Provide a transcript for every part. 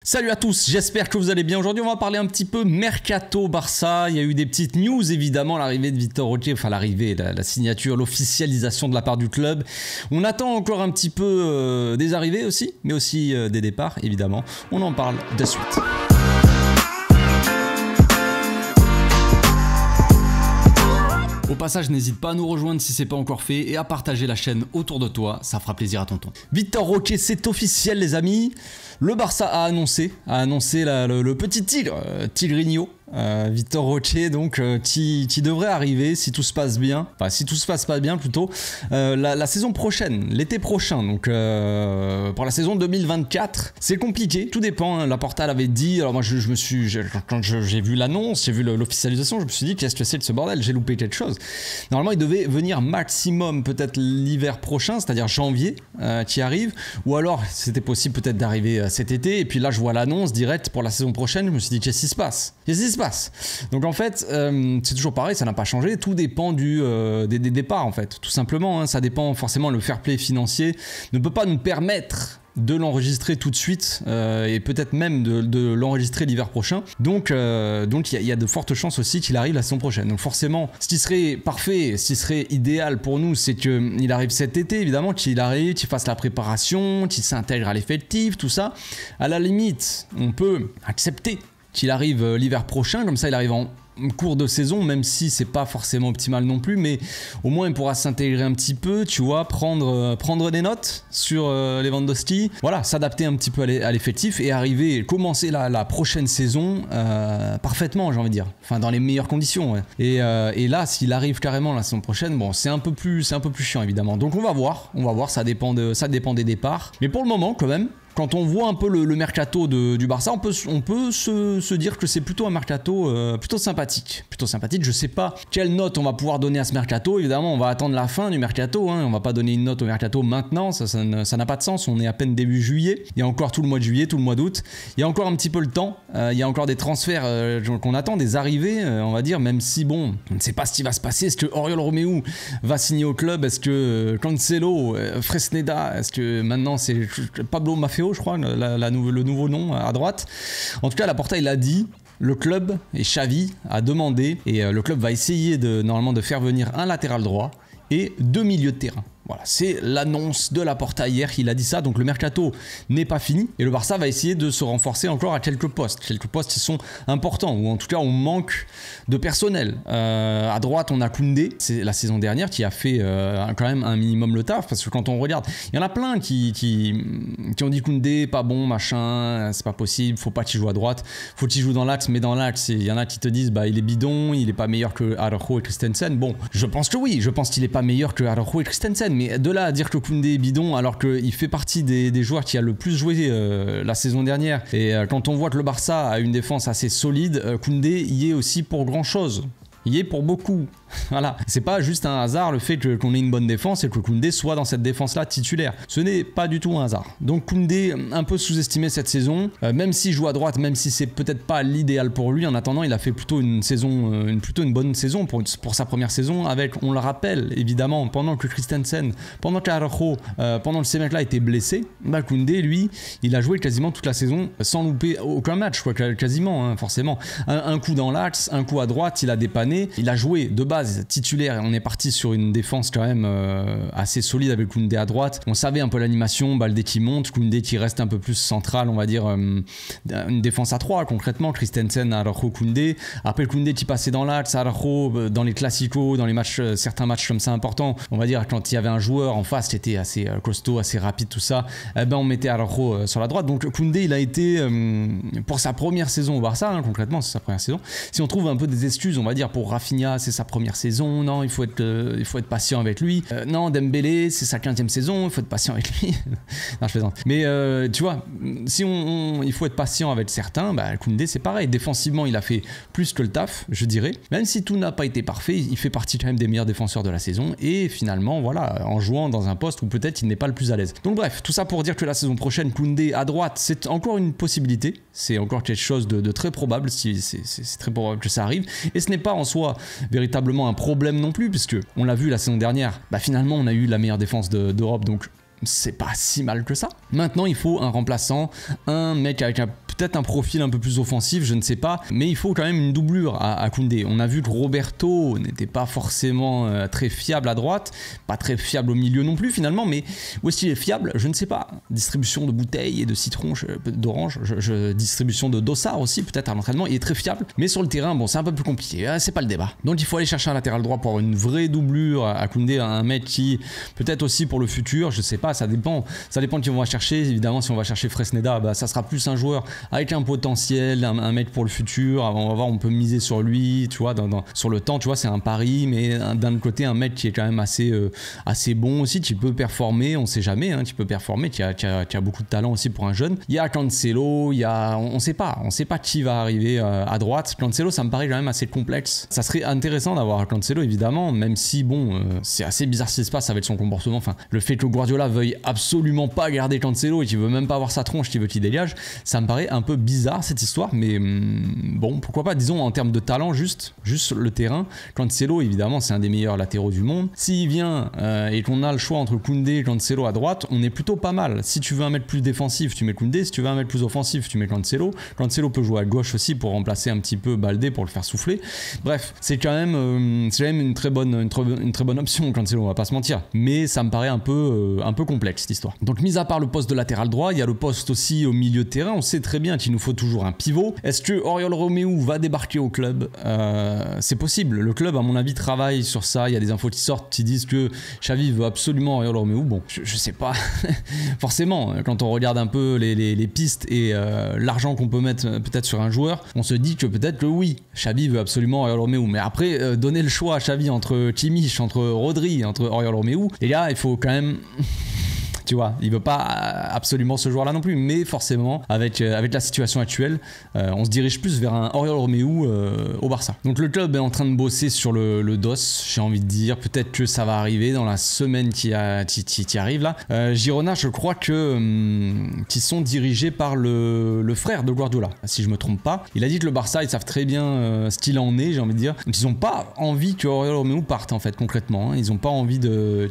Salut à tous, j'espère que vous allez bien. Aujourd'hui on va parler un petit peu Mercato Barça. Il y a eu des petites news évidemment, l'arrivée de Vitor Roque, enfin l'arrivée, la signature, l'officialisation de la part du club. On attend encore un petit peu des arrivées aussi, mais aussi des départs évidemment. On en parle de suite. Au passage, n'hésite pas à nous rejoindre si c'est pas encore fait et à partager la chaîne autour de toi, ça fera plaisir à tonton. Vitor Roque, c'est officiel les amis. Le Barça a annoncé le petit tigre, Tigrinho, Vitor Roque, donc qui devrait arriver si tout se passe bien, enfin si tout se passe pas bien plutôt, la saison prochaine, l'été prochain, donc pour la saison 2024. C'est compliqué, tout dépend, hein. Laporta l'avait dit, alors moi quand j'ai vu l'annonce, j'ai vu l'officialisation, je me suis dit qu'est-ce que c'est de ce bordel, j'ai loupé quelque chose. Normalement il devait venir maximum peut-être l'hiver prochain, c'est-à-dire janvier qui arrive, ou alors c'était possible peut-être d'arriver cet été, et puis là je vois l'annonce directe pour la saison prochaine, je me suis dit qu'est-ce qui se passe? Donc en fait c'est toujours pareil, ça n'a pas changé, tout dépend des départs en fait, tout simplement, hein. Ça dépend forcément, le fair play financier ne peut pas nous permettre de l'enregistrer tout de suite et peut-être même de l'enregistrer l'hiver prochain, donc il y a de fortes chances aussi qu'il arrive la saison prochaine. Donc forcément, ce qui serait parfait, ce qui serait idéal pour nous, c'est qu'il arrive cet été évidemment, qu'il arrive, qu'il fasse la préparation, qu'il s'intègre à l'effectif, tout ça. À la limite, on peut accepter qu'il arrive l'hiver prochain, comme ça il arrive en cours de saison, même si c'est pas forcément optimal non plus, mais au moins il pourra s'intégrer un petit peu, tu vois, prendre des notes sur Lewandowski, voilà, s'adapter un petit peu à l'effectif et arriver, commencer la prochaine saison parfaitement, j'ai envie de dire, enfin dans les meilleures conditions, ouais. Et là s'il arrive carrément la saison prochaine, bon c'est un peu plus chiant évidemment, donc on va voir, ça dépend des départs, mais pour le moment quand même, quand on voit un peu le mercato du Barça, on peut se dire que c'est plutôt un mercato plutôt sympathique. Je sais pas quelle note on va pouvoir donner à ce mercato. Évidemment, on va attendre la fin du mercato, hein. On va pas donner une note au mercato maintenant, ça n'a pas de sens. On est à peine début juillet. Il y a encore tout le mois de juillet, tout le mois d'août. Il y a encore un petit peu le temps. Il y a encore des transferts qu'on attend, des arrivées, on va dire, même si bon, on ne sait pas ce qui va se passer. Est-ce que Oriol Romeu va signer au club? Est-ce que Cancelo, Fresneda, est-ce que maintenant c'est Pablo Maffeo, je crois, le nouveau nom à droite. En tout cas, Laporta il a dit, le club et Xavi a demandé, et le club va essayer normalement de faire venir un latéral droit et 2 milieux de terrain. Voilà, c'est l'annonce de Laporta hier, il a dit ça, donc le mercato n'est pas fini et le Barça va essayer de se renforcer encore à quelques postes qui sont importants, ou en tout cas on manque de personnel. À droite on a Koundé, c'est la saison dernière qui a fait quand même un minimum le taf, parce que quand on regarde, il y en a plein qui ont dit Koundé pas bon, machin, c'est pas possible, faut pas qu'il joue à droite, faut qu'il joue dans l'axe, mais dans l'axe il y en a qui te disent bah il est bidon, il est pas meilleur que Araujo et Christensen. Bon, je pense que oui, je pense qu'il est pas meilleur que Araujo et Christensen, mais de là à dire que Koundé est bidon alors qu'il fait partie des joueurs qui a le plus joué la saison dernière, et quand on voit que le Barça a une défense assez solide, Koundé y est aussi pour grand chose. Il y est pour beaucoup. Voilà, c'est pas juste un hasard le fait qu'on ait une bonne défense et que Koundé soit dans cette défense-là titulaire. Ce n'est pas du tout un hasard. Donc Koundé, un peu sous-estimé cette saison, même s'il joue à droite, même si c'est peut-être pas l'idéal pour lui, en attendant, il a fait plutôt une bonne saison pour sa première saison, avec, on le rappelle évidemment, pendant que Christensen, pendant qu'Araujo, pendant que ces mecs-là étaient blessés, bah Koundé, lui, il a joué quasiment toute la saison sans louper aucun match, quoi, quasiment, hein, forcément. Un coup dans l'axe, un coup à droite, il a dépanné, il a joué de base titulaire, et on est parti sur une défense quand même assez solide avec Koundé à droite. On savait un peu l'animation, Baldé qui monte, Koundé qui reste un peu plus central, on va dire, une défense à 3 concrètement, Christensen, Araujo, Koundé. Après Koundé qui passait dans l'axe, Araujo dans les classicos, dans les matchs, certains matchs comme ça importants, on va dire quand il y avait un joueur en face qui était assez costaud, assez rapide, tout ça, eh ben on mettait Araujo sur la droite. Donc Koundé il a été pour sa première saison au Barça, hein, concrètement c'est sa première saison. Si on trouve un peu des excuses, on va dire, pour Rafinha, c'est sa première saison, non il faut être patient avec lui, non Dembélé c'est sa 15e saison, il faut être patient avec lui. Non je plaisante, mais tu vois, si il faut être patient avec certains, bah Koundé c'est pareil, défensivement il a fait plus que le taf, je dirais, même si tout n'a pas été parfait, il fait partie quand même des meilleurs défenseurs de la saison, et finalement voilà, en jouant dans un poste où peut-être il n'est pas le plus à l'aise. Donc bref, tout ça pour dire que la saison prochaine Koundé à droite c'est encore une possibilité, c'est encore quelque chose de très probable, c'est très probable que ça arrive, et ce n'est pas en soi véritablement un problème non plus, puisque on l'a vu la saison dernière, bah finalement on a eu la meilleure défense d'Europe, donc c'est pas si mal que ça. Maintenant il faut un remplaçant, un mec avec peut-être un profil un peu plus offensif, je ne sais pas, mais il faut quand même une doublure à Koundé. On a vu que Roberto n'était pas forcément très fiable à droite, pas très fiable au milieu non plus finalement, mais où est-ce qu'il est fiable? Je ne sais pas. Distribution de bouteilles et de citron, d'orange, distribution de dossard aussi peut-être à l'entraînement, il est très fiable, mais sur le terrain, bon, c'est un peu plus compliqué, c'est pas le débat. Donc il faut aller chercher un latéral droit pour avoir une vraie doublure à Koundé, un mec qui peut-être aussi pour le futur, je sais pas, ça dépend de qui on va chercher. Évidemment, si on va chercher Fresneda, bah, ça sera plus un joueur avec un potentiel, un mec pour le futur. On va voir, on peut miser sur lui, tu vois, sur le temps, tu vois, c'est un pari, mais d'un autre côté, un mec qui est quand même assez bon aussi, qui peut performer, on sait jamais, hein, qui peut performer, qui a beaucoup de talent aussi pour un jeune. Il y a Cancelo, on sait pas qui va arriver à droite. Cancelo, ça me paraît quand même assez complexe. Ça serait intéressant d'avoir Cancelo, évidemment, même si, bon, c'est assez bizarre ce qui se passe avec son comportement. Enfin, le fait que Guardiola veuille absolument pas garder Cancelo et qu'il veut même pas voir sa tronche, qu'il veut qu'il dégage, ça me paraît un peu bizarre cette histoire, mais bon, pourquoi pas, disons en termes de talent, juste le terrain. Cancelo, évidemment, c'est un des meilleurs latéraux du monde. S'il vient et qu'on a le choix entre Koundé et Cancelo à droite, on est plutôt pas mal. Si tu veux un mec plus défensif, tu mets Koundé. Si tu veux un mec plus offensif, tu mets Cancelo. Cancelo peut jouer à gauche aussi pour remplacer un petit peu Baldé pour le faire souffler. Bref, c'est quand même une très bonne option, Cancelo, on va pas se mentir. Mais ça me paraît un peu complexe cette histoire. Donc mis à part le poste de latéral droit, il y a le poste aussi au milieu de terrain. On sait très bien qu'il nous faut toujours un pivot. Est-ce que Oriol Romeu va débarquer au club? C'est possible. Le club, à mon avis, travaille sur ça. Il y a des infos qui sortent qui disent que Xavi veut absolument Oriol Romeu. Bon, je sais pas. Forcément, quand on regarde un peu les pistes et l'argent qu'on peut mettre peut-être sur un joueur, on se dit que peut-être que oui, Xavi veut absolument Oriol Romeu. Mais après, donner le choix à Xavi entre Kimmich, entre Rodri, entre Oriol Romeu, et là, il faut quand même... Tu vois, il veut pas absolument ce joueur-là non plus, mais forcément, avec la situation actuelle, on se dirige plus vers un Oriol Romeu au Barça. Donc le club est en train de bosser sur le dos, j'ai envie de dire. Peut-être que ça va arriver dans la semaine qui arrive là. Girona, je crois qu'ils sont dirigés par le frère de Guardiola, si je me trompe pas. Il a dit que le Barça, ils savent très bien ce qu'il en est, j'ai envie de dire. Donc ils n'ont pas envie que Oriol Romeu parte en fait, concrètement. Hein. Ils n'ont pas envie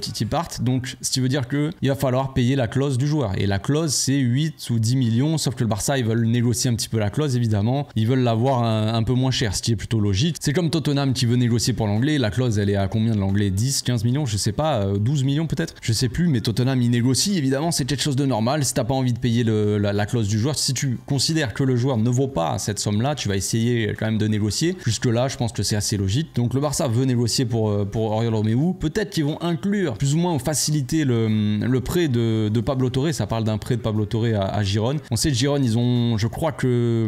qu'il parte. Donc ce qui veut dire qu'il va falloir payer la clause du joueur, et la clause c'est 8 ou 10 millions, sauf que le Barça ils veulent négocier un petit peu la clause, évidemment ils veulent l'avoir un peu moins cher, ce qui est plutôt logique. C'est comme Tottenham qui veut négocier pour l'anglais, la clause elle est à combien de l'anglais? 10, 15 millions, je sais pas, 12 millions peut-être, je sais plus, mais Tottenham il négocie, évidemment c'est quelque chose de normal. Si t'as pas envie de payer la clause du joueur, si tu considères que le joueur ne vaut pas cette somme là, tu vas essayer quand même de négocier. Jusque là je pense que c'est assez logique. Donc le Barça veut négocier pour Oriol Romeu, peut-être qu'ils vont inclure plus ou moins faciliter le prêt de Pablo Torre. Ça parle d'un prêt de Pablo Torre à Girone. On sait que Girone, je crois que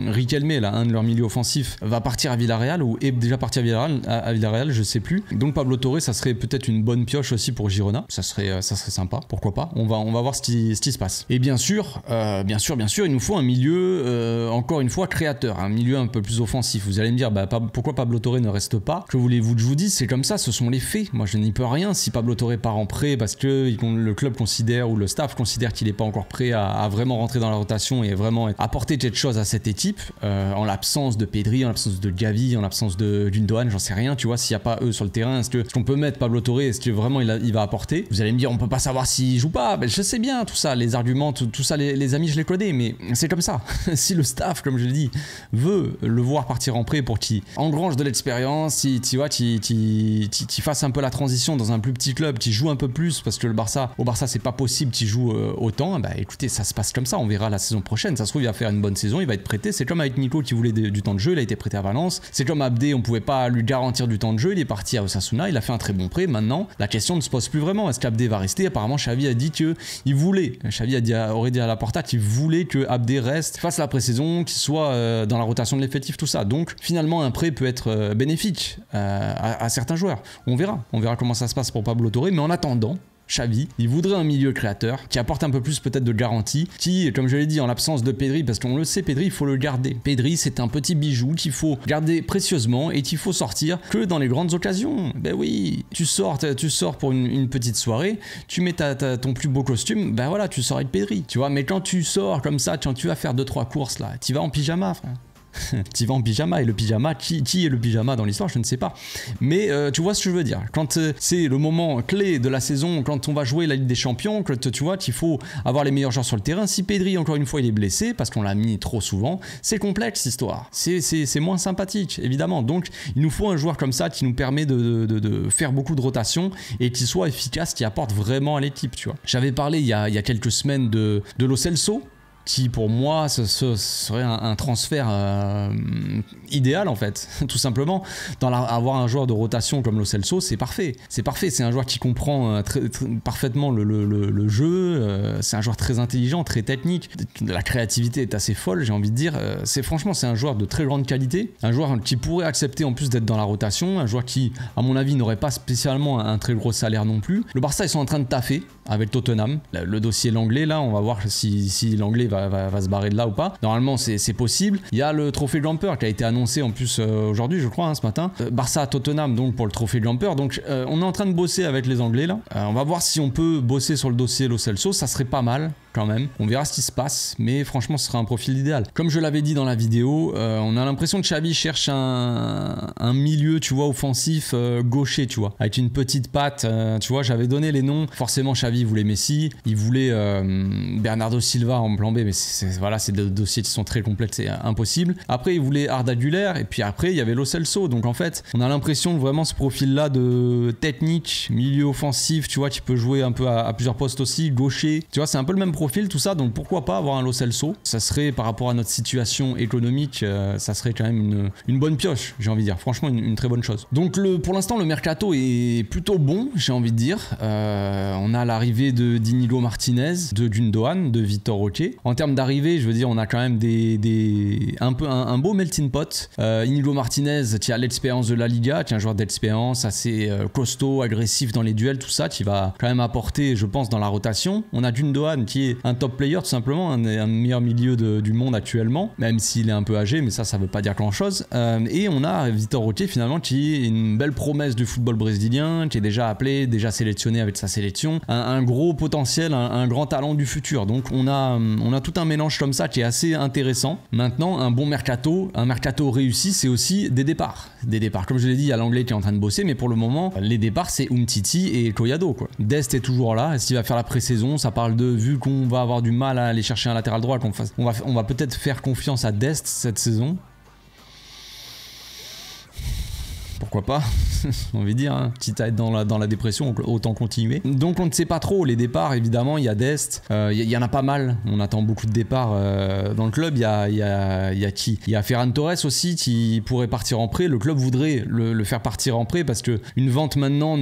Riquelme, là, un de leurs milieux offensifs, va partir à Villarreal ou est déjà parti à Villarreal, je sais plus. Donc Pablo Torre, ça serait peut-être une bonne pioche aussi pour Girona. Ça serait sympa, pourquoi pas. On va voir ce qui se passe. Et bien sûr, il nous faut un milieu, encore une fois, créateur, un milieu un peu plus offensif. Vous allez me dire, pourquoi Pablo Torre ne reste pas? Que voulez-vous que je vous dise? C'est comme ça, ce sont les faits. Moi, je n'y peux rien si Pablo Torre part en prêt parce que le club considère, ou le staff considère qu'il n'est pas encore prêt à vraiment rentrer dans la rotation et vraiment apporter quelque chose à cette équipe, en l'absence de Pedri, en l'absence de Gavi, en l'absence de Gundogan, j'en sais rien, tu vois, s'il n'y a pas eux sur le terrain, est-ce qu'on peut mettre Pablo Torre, est-ce que vraiment il va apporter? Vous allez me dire, on peut pas savoir s'il joue pas, je sais bien tout ça, les arguments, tout ça, les amis, je les connais, mais c'est comme ça. Si le staff, comme je l'ai dit, veut le voir partir en prêt pour qu'il engrange de l'expérience, si tu vois, qu'il fasse un peu la transition dans un plus petit club, qu'il joue un peu plus, parce que au Barça c'est pas possible qu'il joue autant, écoutez, ça se passe comme ça, on verra la saison prochaine, ça se trouve il va faire une bonne saison, il va être prêté, c'est comme avec Nico qui voulait du temps de jeu, il a été prêté à Valence, c'est comme Abdé, on pouvait pas lui garantir du temps de jeu, il est parti à Osasuna, il a fait un très bon prêt, maintenant la question ne se pose plus vraiment, est-ce qu'Abdé va rester? Apparemment Xavi a dit qu'il voulait, aurait dit à Laporta qu'il voulait que Abdé reste, fasse la pré-saison, qu'il soit dans la rotation de l'effectif, tout ça, donc finalement un prêt peut être bénéfique à certains joueurs, on verra comment ça se passe pour Pablo Torre, mais en attendant, Xavi, il voudrait un milieu créateur qui apporte un peu plus peut-être de garantie, qui, comme je l'ai dit, en l'absence de Pedri, parce qu'on le sait, Pedri, il faut le garder. Pedri, c'est un petit bijou qu'il faut garder précieusement et qu'il faut sortir que dans les grandes occasions. Ben oui, tu sors pour une petite soirée, tu mets ton plus beau costume, voilà, tu sors avec Pedri, tu vois, mais quand tu sors comme ça, quand tu vas faire 2-3 courses là, tu vas en pyjama, frère. Tu vas en pyjama, et le pyjama, qui est le pyjama dans l'histoire, je ne sais pas. Mais tu vois ce que je veux dire. Quand c'est le moment clé de la saison, quand on va jouer la Ligue des Champions, que tu vois qu'il faut avoir les meilleurs joueurs sur le terrain. Si Pedri, encore une fois, il est blessé, parce qu'on l'a mis trop souvent, c'est complexe l'histoire. C'est moins sympathique, évidemment. Donc, il nous faut un joueur comme ça qui nous permet de faire beaucoup de rotation et qui soit efficace, qui apporte vraiment à l'équipe, tu vois. J'avais parlé il y a quelques semaines de Lo Celso, qui pour moi ce serait un transfert idéal en fait, tout simplement. Avoir un joueur de rotation comme Lo Celso, c'est parfait, c'est un joueur qui comprend parfaitement le jeu, c'est un joueur très intelligent, très technique, la créativité est assez folle, j'ai envie de dire, franchement c'est un joueur de très grande qualité, un joueur qui pourrait accepter en plus d'être dans la rotation, un joueur qui à mon avis n'aurait pas spécialement un très gros salaire non plus. Le Barça ils sont en train de taffer avec Tottenham, le dossier Langlais là, on va voir si Langlais va se barrer de là ou pas. Normalement c'est possible. Il y a le trophée Jumper qui a été annoncé en plus aujourd'hui je crois, ce matin. Barça Tottenham donc pour le trophée Jumper. Donc on est en train de bosser avec les Anglais là. On va voir si on peut bosser sur le dossier Lo Celso, ça serait pas mal quand même. On verra ce qui se passe, mais franchement ce serait un profil idéal. Comme je l'avais dit dans la vidéo, on a l'impression que Xavi cherche un milieu, tu vois, offensif gaucher, tu vois, avec une petite patte, tu vois, j'avais donné les noms. Forcément Xavi voulait Messi, il voulait Bernardo Silva en plan B, mais voilà, c'est des dossiers qui sont très complexes, c'est impossible. Après il voulait Arda Güler, et puis après il y avait Lo Celso. Donc en fait on a l'impression que vraiment ce profil là de technique, milieu offensif, tu vois, qui peut jouer un peu à plusieurs postes aussi, gaucher, tu vois, c'est un peu le même profil tout ça, donc pourquoi pas avoir un Lo Celso. Ça serait par rapport à notre situation économique, ça serait quand même une bonne pioche, j'ai envie de dire, franchement une très bonne chose. Donc pour l'instant le mercato est plutôt bon, j'ai envie de dire. On a l'arrivée d'Inigo Martinez, de Gundogan, de Vitor Roque. En termes d'arrivée, je veux dire, on a quand même un beau melting pot. Inigo Martinez qui a l'expérience de la Liga, qui est un joueur d'expérience assez costaud, agressif dans les duels, tout ça, qui va quand même apporter, je pense, dans la rotation. On a Gundogan qui est un top player tout simplement, un meilleur milieu du monde actuellement, même s'il est un peu âgé, mais ça veut pas dire grand chose. Et on a Vitor Roque finalement qui est une belle promesse du football brésilien, qui est déjà appelé, déjà sélectionné avec sa sélection, un gros potentiel, un grand talent du futur. Donc on a tout un mélange comme ça qui est assez intéressant. Maintenant un bon mercato, un mercato réussi, c'est aussi des départs. Comme je l'ai dit, il y a l'anglais qui est en train de bosser, mais pour le moment les départs c'est Umtiti et Collado quoi. Dest est toujours là, est-ce qu'il va faire la pré-saison? Ça parle de, vu qu'on va avoir du mal à aller chercher un latéral droit, on va peut-être faire confiance à Dest cette saison. Pourquoi pas, j'ai envie de dire, hein. Quitte à être dans la dépression, autant continuer. Donc on ne sait pas trop, les départs évidemment, il y a Dest, il y en a pas mal, on attend beaucoup de départs dans le club. Il y a qui? Il y a Ferran Torres aussi qui pourrait partir en prêt, le club voudrait le faire partir en prêt parce que une vente maintenant,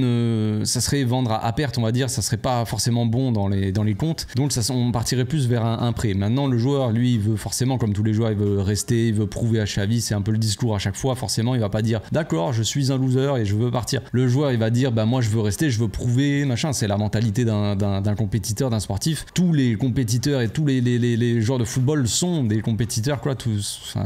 ça serait vendre à perte on va dire, ça serait pas forcément bon dans les comptes, donc on partirait plus vers un prêt. Maintenant le joueur lui il veut forcément, comme tous les joueurs, il veut rester, il veut prouver à Xavi, c'est un peu le discours à chaque fois, forcément il va pas dire d'accord je suis un loser et je veux partir. Le joueur il va dire bah moi je veux rester, je veux prouver machin, c'est la mentalité d'un compétiteur, d'un sportif. Tous les compétiteurs et tous les joueurs de football sont des compétiteurs quoi,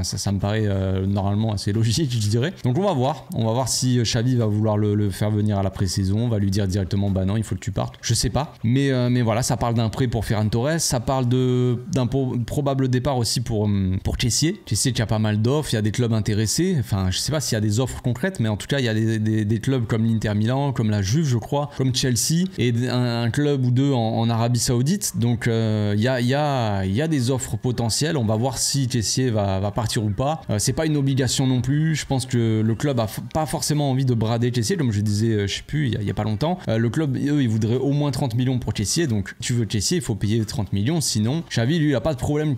ça me paraît normalement assez logique je dirais. Donc on va voir si Xavi va vouloir le faire venir à la pré-saison, on va lui dire directement bah non il faut que tu partes, je sais pas, mais voilà, ça parle d'un prêt pour Ferran Torres, ça parle d'un probable départ aussi pour Kessié qui a pas mal d'offres, il y a des clubs intéressés, enfin je sais pas s'il y a des offres concrètes, mais en tout cas il y a des clubs comme l'Inter Milan, comme la Juve je crois, comme Chelsea et un club ou deux en Arabie Saoudite. Donc il y a des offres potentielles, on va voir si Kessié va partir ou pas. C'est pas une obligation non plus, je pense que le club a pas forcément envie de brader Kessié, comme je disais je sais plus il y a pas longtemps. Le club eux ils voudraient au moins 30 millions pour Kessié, donc tu veux Kessié il faut payer 30 millions, sinon Xavi lui il a pas de problème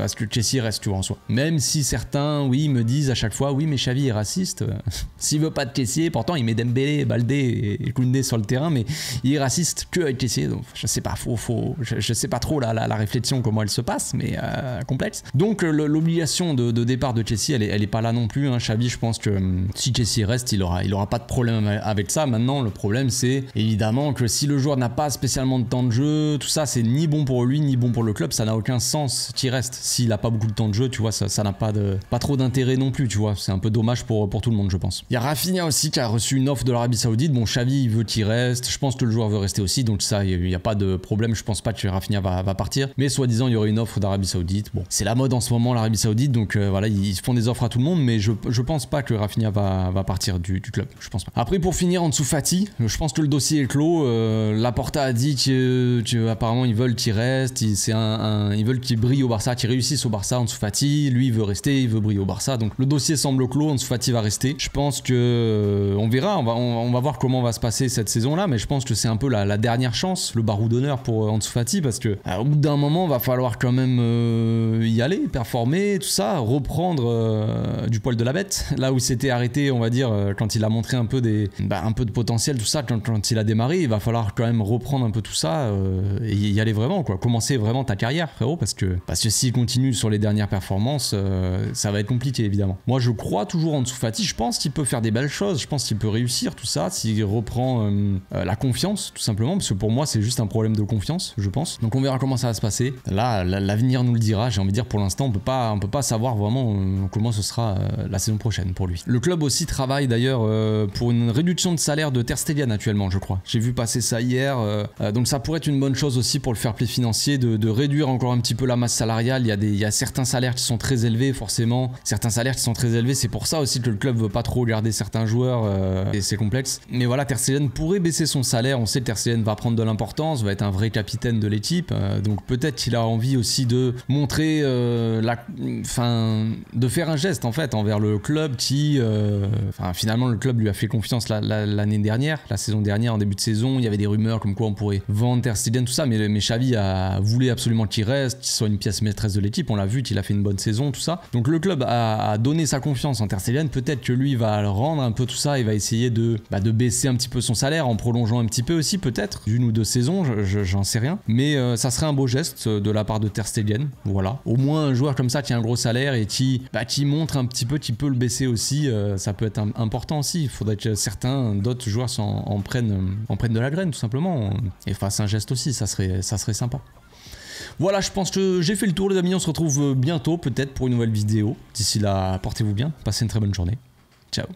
à ce que Kessié reste, tu vois, en soi. Même si certains me disent à chaque fois oui mais Xavi est raciste s'il veut pas de Kessié, pourtant il met Dembélé, Baldé et Koundé sur le terrain, mais il est raciste que avec Kessié, donc je sais pas, je sais pas trop la réflexion comment elle se passe, mais complexe. Donc l'obligation de départ de Kessié elle est pas là non plus, hein. Xavi je pense que si Kessié reste il aura pas de problème avec ça. Maintenant le problème c'est évidemment que si le joueur n'a pas spécialement de temps de jeu, tout ça c'est ni bon pour lui ni bon pour le club, ça n'a aucun sens qu'il reste s'il a pas beaucoup de temps de jeu, tu vois, ça n'a pas trop d'intérêt non plus, tu vois, c'est un peu dommage pour tout le monde je pense. Il y a Rafinha aussi qui a reçu une offre de l'Arabie Saoudite. Bon, Xavi il veut qu'il reste. Je pense que le joueur veut rester aussi, donc ça, il n'y a pas de problème. Je pense pas que Rafinha va partir. Mais soi-disant, il y aurait une offre d'Arabie Saoudite. Bon, c'est la mode en ce moment, l'Arabie Saoudite, donc voilà, ils font des offres à tout le monde, mais je pense pas que Rafinha va partir du club. Je pense pas. Après, pour finir, Ansu Fati, je pense que le dossier est clos. Laporta a dit qu'apparemment ils veulent qu'il reste. Ils veulent qu'il brille au Barça, qu'il réussisse au Barça. Ansu Fati, lui, il veut rester, il veut briller au Barça. Donc le dossier semble clos. Ansu Fati va rester. Je pense que on verra. On va voir comment va se passer cette saison-là, mais je pense que c'est un peu la dernière chance, le barreau d'honneur pour Ansu Fati, parce que au bout d'un moment, va falloir quand même y aller, performer, tout ça, reprendre du poil de la bête. Là où il s'était arrêté, on va dire, quand il a montré un peu de potentiel, tout ça, quand il a démarré, il va falloir quand même reprendre un peu tout ça et y aller vraiment, quoi. Commencer vraiment ta carrière, frérot, parce que s'il continue sur les dernières performances, ça va être compliqué, évidemment. Moi, je crois toujours en Ansu Fati. Je pense qu'il peut faire des belles choses. Je pense qu'il peut réussir tout ça s'il reprend la confiance, tout simplement, parce que pour moi, c'est juste un problème de confiance, je pense. Donc, on verra comment ça va se passer. Là, l'avenir nous le dira. J'ai envie de dire, pour l'instant, on peut pas savoir vraiment comment ce sera la saison prochaine pour lui. Le club aussi travaille d'ailleurs pour une réduction de salaire de Ter Stegen actuellement, je crois. J'ai vu passer ça hier. Donc ça pourrait être une bonne chose aussi pour le fair play financier de réduire encore un petit peu la masse salariale. Il y a certains salaires qui sont très élevés, forcément. Certains salaires qui sont très élevés. C'est pour ça aussi que le club veut pas trop garder certains joueurs et c'est complexe. Mais voilà, Ter Stegen pourrait baisser son salaire. On sait que Ter Stegen va prendre de l'importance, va être un vrai capitaine de l'équipe. Donc peut-être qu'il a envie aussi de montrer de faire un geste en fait envers le club qui finalement le club lui a fait confiance l'année dernière, la saison dernière en début de saison. Il y avait des rumeurs comme quoi on pourrait vendre Ter Stegen, tout ça, mais Xavi voulait absolument qu'il reste, qu'il soit une pièce maîtresse de l'équipe. On l'a vu qu'il a fait une bonne saison, tout ça. Donc le club a donné sa confiance en Ter Stegen. Peut-être que lui va le rendre un peu tout ça. Il va essayer de baisser un petit peu son salaire en prolongeant un petit peu aussi, peut-être une ou deux saisons, j'en sais rien. Mais ça serait un beau geste de la part de Ter Stegen. Voilà. Au moins un joueur comme ça qui a un gros salaire et qui montre un petit peu qu'il peut le baisser aussi, ça peut être important aussi. Il faudrait que certains d'autres joueurs en prennent de la graine tout simplement et fassent un geste aussi, ça serait sympa. Voilà, je pense que j'ai fait le tour les amis, on se retrouve bientôt peut-être pour une nouvelle vidéo. D'ici là, portez-vous bien, passez une très bonne journée. Ciao.